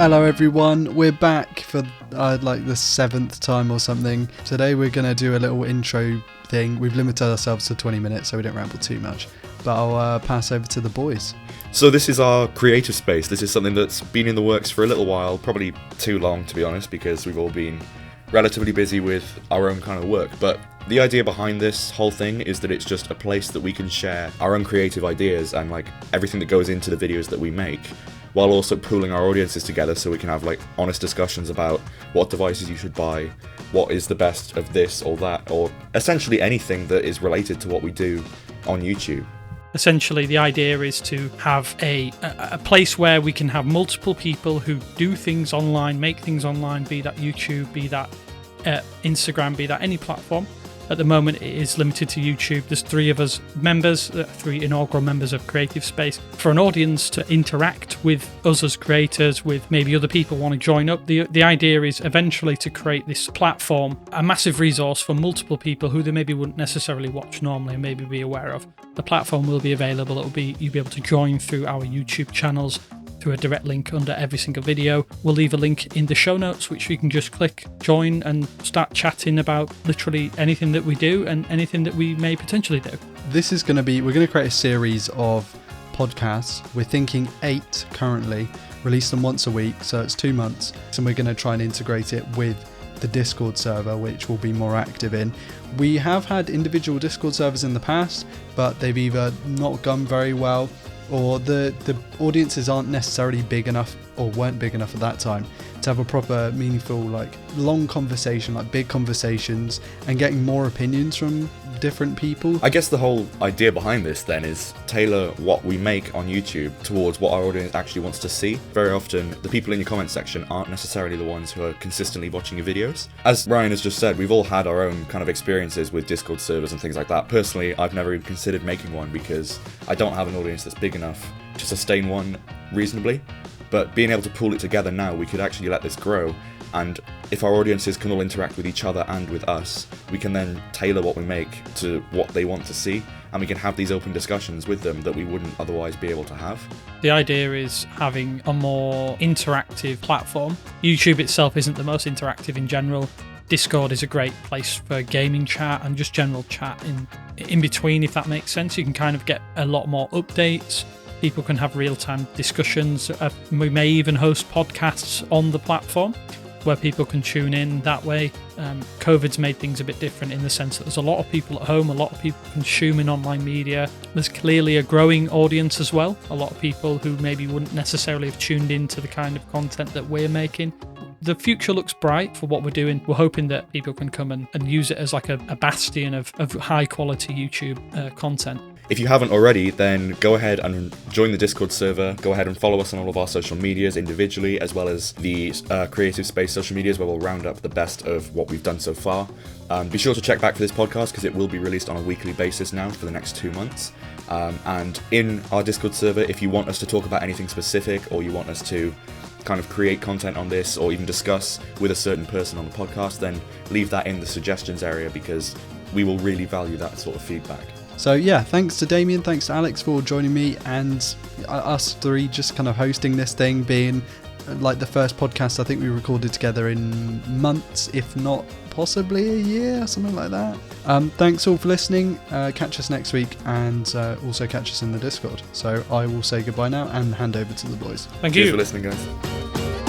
Hello everyone, we're back for like the 7th time or something. Today we're going to do a little intro thing. We've limited ourselves to 20 minutes so we don't ramble too much. But I'll pass over to the boys. So this is our creative space. This is something that's been in the works for a little while, probably too long to be honest, because we've all been relatively busy with our own kind of work. But the idea behind this whole thing is that it's just a place that we can share our own creative ideas and like everything that goes into the videos that we make, while also pooling our audiences together so we can have like honest discussions about what devices you should buy, what is the best of this or that, or essentially anything that is related to what we do on YouTube. Essentially, the idea is to have a place where we can have multiple people who do things online, make things online, be that YouTube, be that Instagram, be that any platform. At the moment, it is limited to YouTube. There's 3 of us members, 3 inaugural members of Creative Space. For an audience to interact with us as creators, with maybe other people want to join up, the idea is eventually to create this platform, a massive resource for multiple people who they maybe wouldn't necessarily watch normally and maybe be aware of. The platform will be available. You'll be able to join through our YouTube channels, through a direct link under every single video. We'll leave a link in the show notes which you can just click join and start chatting about literally anything that we do and anything that we may potentially do. This is going to be, we're going to create a series of podcasts. We're thinking 8 currently, release them once a week, so it's 2 months. And we're going to try and integrate it with the Discord server, which we'll be more active in. We have had individual Discord servers in the past, but they've either not gone very well, or the audiences aren't necessarily big enough or weren't big enough at that time to have a proper, meaningful, like long conversation, like big conversations, and getting more opinions from different people. I guess the whole idea behind this then is tailor what we make on YouTube towards what our audience actually wants to see. Very often, the people in your comment section aren't necessarily the ones who are consistently watching your videos. As Ryan has just said, we've all had our own kind of experiences with Discord servers and things like that. Personally, I've never even considered making one because I don't have an audience that's big enough to sustain one reasonably. But being able to pool it together now, we could actually let this grow. And if our audiences can all interact with each other and with us, we can then tailor what we make to what they want to see. And we can have these open discussions with them that we wouldn't otherwise be able to have. The idea is having a more interactive platform. YouTube itself isn't the most interactive in general. Discord is a great place for gaming chat and just general chat in between, if that makes sense. You can kind of get a lot more updates. People can have real-time discussions. We may even host podcasts on the platform where people can tune in that way. COVID's made things a bit different in the sense that there's a lot of people at home, a lot of people consuming online media. There's clearly a growing audience as well. A lot of people who maybe wouldn't necessarily have tuned into the kind of content that we're making. The future looks bright for what we're doing. We're hoping that people can come and use it as like a bastion of high quality YouTube content. If you haven't already, then go ahead and join the Discord server. Go ahead and follow us on all of our social medias individually, as well as the Creative Space social medias, where we'll round up the best of what we've done so far. Be sure to check back for this podcast because it will be released on a weekly basis now for the next 2 months. And in our Discord server, if you want us to talk about anything specific, or you want us to kind of create content on this, or even discuss with a certain person on the podcast, then leave that in the suggestions area because we will really value that sort of feedback. So yeah, thanks to Damien, thanks to Alex for joining me, and us 3 just kind of hosting this thing, being like the first podcast I think we recorded together in months, if not possibly a year, something like that. Thanks all for listening. Catch us next week, and also catch us in the Discord. So I will say goodbye now and hand over to the boys. Thank you. Cheers for listening, guys.